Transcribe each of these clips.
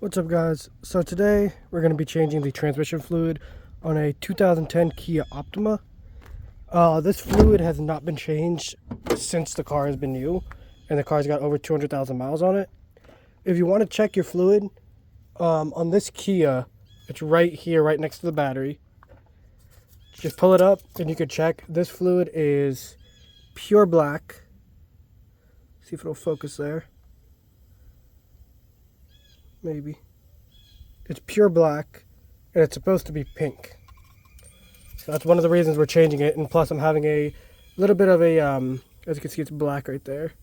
What's up, guys? So today we're going to be changing the transmission fluid on a 2010 Kia Optima. This fluid has not been changed since the car has been new, and the car's got over 200,000 miles on it. If you want to check your fluid, on this Kia, it's right here, right next to the battery. Just pull it up and you can check. This fluid is pure black. See if it'll focus there. Maybe. It's pure black, and it's supposed to be pink. So that's one of the reasons we're changing it, and plus I'm having a little bit of a, as you can see, it's black right there.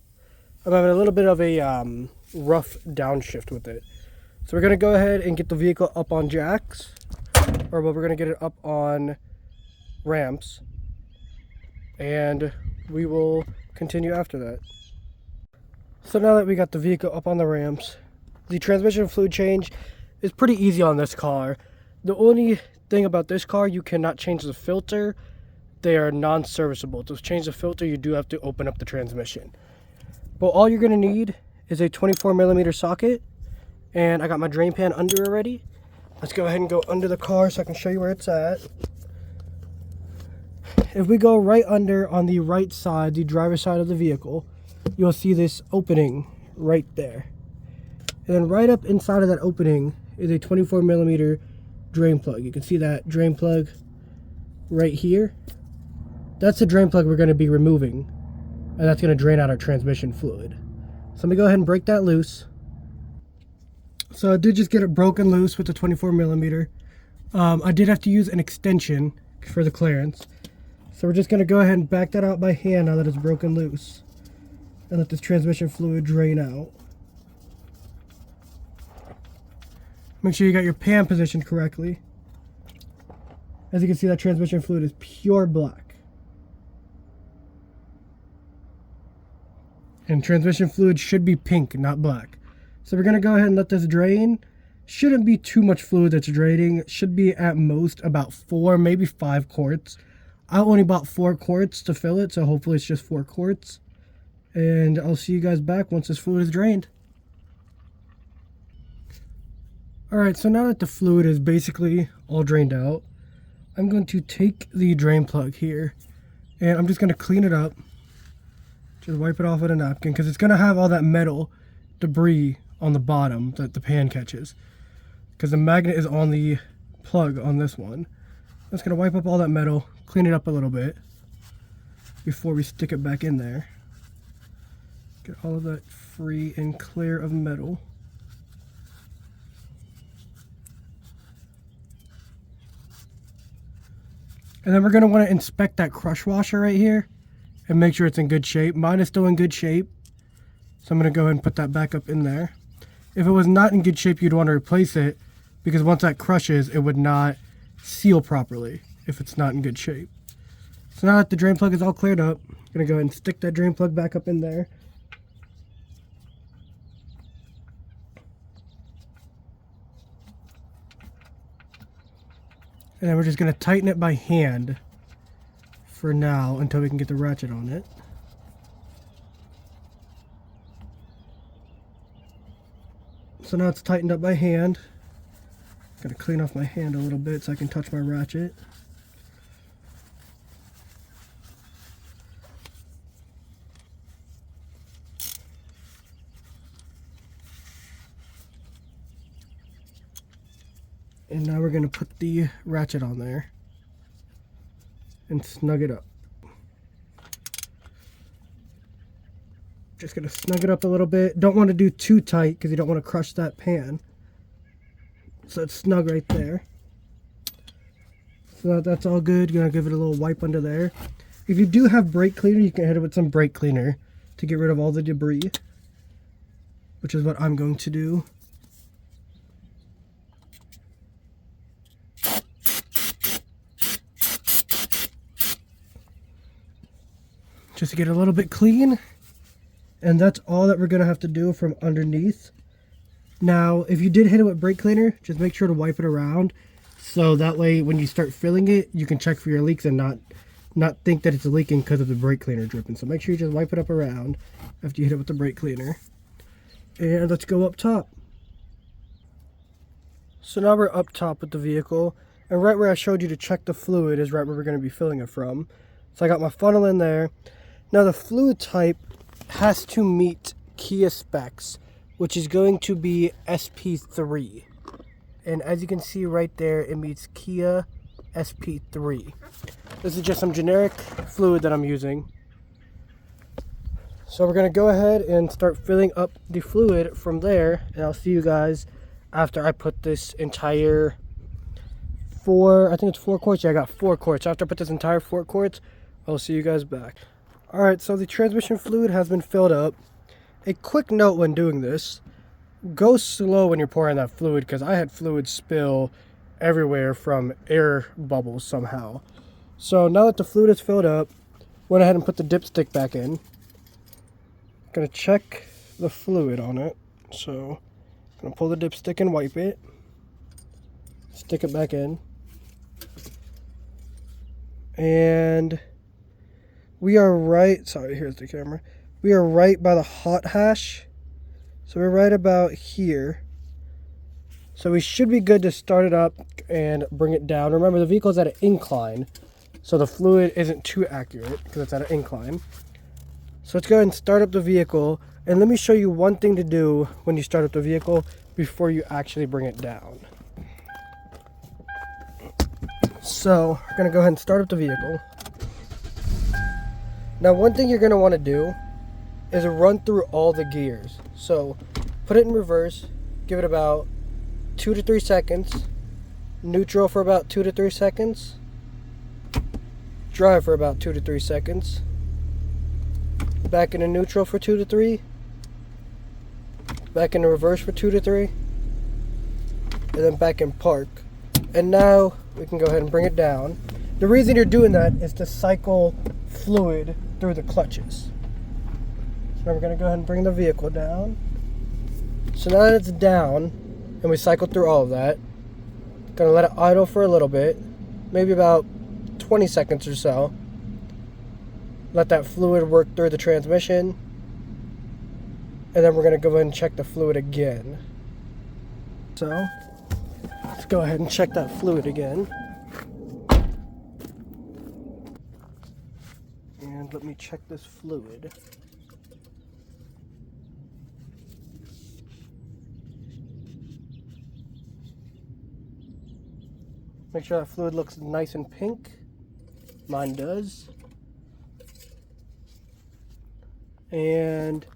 I'm having a little bit of a rough downshift with it. So we're going to go ahead and get the vehicle up on jacks, or we're going to get it up on ramps, and we will continue after that. So now that we got the vehicle up on the ramps, the transmission fluid change is pretty easy on this car. The only thing about this car, you cannot change the filter. They are non-serviceable. To change the filter, you do have to open up the transmission. But all you're going to need is a 24mm socket, and I got my drain pan under already. Let's go ahead and go under the car so I can show you where it's at. If we go right under on the right side, the driver's side of the vehicle, you'll see this opening right there. And then right up inside of that opening is a 24mm drain plug. You can see that drain plug right here. That's the drain plug we're going to be removing, and that's going to drain out our transmission fluid. So let me go ahead and break that loose. So I did just get it broken loose with the 24mm. I did have to use an extension for the clearance. So we're just going to go ahead and back that out by hand now that it's broken loose, and let this transmission fluid drain out. Make sure you got your pan positioned correctly. As you can see, that transmission fluid is pure black. And transmission fluid should be pink, not black. So we're going to go ahead and let this drain. Shouldn't be too much fluid that's draining. It should be at most about 4, maybe 5 quarts. I only bought 4 quarts to fill it, so hopefully it's just 4 quarts. And I'll see you guys back once this fluid is drained. Alright, so now that the fluid is basically all drained out, I'm going to take the drain plug here, and I'm just going to clean it up. Just wipe it off with a napkin, because it's going to have all that metal debris on the bottom that the pan catches. Because the magnet is on the plug on this one. I'm just going to wipe up all that metal, clean it up a little bit, before we stick it back in there. Get all of that free and clear of metal. And then we're going to want to inspect that crush washer right here and make sure it's in good shape. Mine is still in good shape, so I'm going to go ahead and put that back up in there. If it was not in good shape, you'd want to replace it, because once that crushes, it would not seal properly if it's not in good shape. So now that the drain plug is all cleared up, I'm going to go ahead and stick that drain plug back up in there. And then we're just going to tighten it by hand for now until we can get the ratchet on it. So now it's tightened up by hand. Got to clean off my hand a little bit so I can touch my ratchet. And now we're going to put the ratchet on there and snug it up. Just going to snug it up a little bit. Don't want to do too tight because you don't want to crush that pan. So it's snug right there. So that's all good. You're going to give it a little wipe under there. If you do have brake cleaner, you can hit it with some brake cleaner to get rid of all the debris, which is what I'm going to do. Just to get a little bit clean, and that's all that we're going to have to do from underneath. Now, if you did hit it with brake cleaner, just make sure to wipe it around, so that way when you start filling it, you can check for your leaks and not think that it's leaking because of the brake cleaner dripping. So make sure you just wipe it up around after you hit it with the brake cleaner. And let's go up top. So now we're up top with the vehicle, and right where I showed you to check the fluid is right where we're going to be filling it from. So I got my funnel in there. Now the fluid type has to meet Kia specs, which is going to be SP3. And as you can see right there, it meets Kia SP3. This is just some generic fluid that I'm using. So we're going to go ahead and start filling up the fluid from there, and I'll see you guys after I put this entire I think it's 4 quarts. Yeah, I got 4 quarts. After I put this entire 4 quarts, I'll see you guys back. Alright, so the transmission fluid has been filled up. A quick note when doing this, go slow when you're pouring that fluid, because I had fluid spill everywhere from air bubbles somehow. So now that the fluid is filled up, went ahead and put the dipstick back in. Gonna check the fluid on it. So gonna pull the dipstick and wipe it. Stick it back in. And we are right, sorry, here's the camera. We are right by the hot hash. So we're right about here. So we should be good to start it up and bring it down. Remember, the vehicle is at an incline, so the fluid isn't too accurate because it's at an incline. So let's go ahead and start up the vehicle. And let me show you one thing to do when you start up the vehicle before you actually bring it down. So we're going to go ahead and start up the vehicle. Now one thing you're going to want to do is run through all the gears. So put it in reverse, give it about 2 to 3 seconds, neutral for about 2 to 3 seconds, drive for about 2 to 3 seconds, back into neutral for 2 to 3, back into reverse for 2 to 3, and then back in park. And now we can go ahead and bring it down. The reason you're doing that is to cycle fluid through the clutches. So now we're going to go ahead and bring the vehicle down. So now that it's down and we cycled through all of that, going to let it idle for a little bit, maybe about 20 seconds or so. Let that fluid work through the transmission, and then we're going to go ahead and check the fluid again. So let's go ahead and check that fluid again. And let me check this fluid. Make sure that fluid looks nice and pink. Mine does. And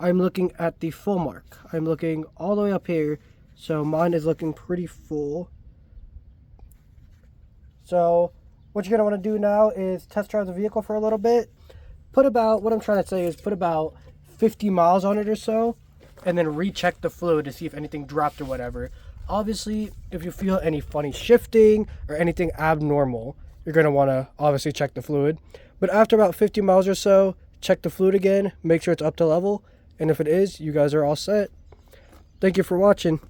I'm looking at the full mark. I'm looking all the way up here, so mine is looking pretty full. So what you're going to want to do now is test drive the vehicle for a little bit. What I'm trying to say is put about 50 miles on it or so, and then recheck the fluid to see if anything dropped or whatever. Obviously, if you feel any funny shifting or anything abnormal, you're going to want to obviously check the fluid. But after about 50 miles or so, check the fluid again, make sure it's up to level, and if it is, you guys are all set. Thank you for watching.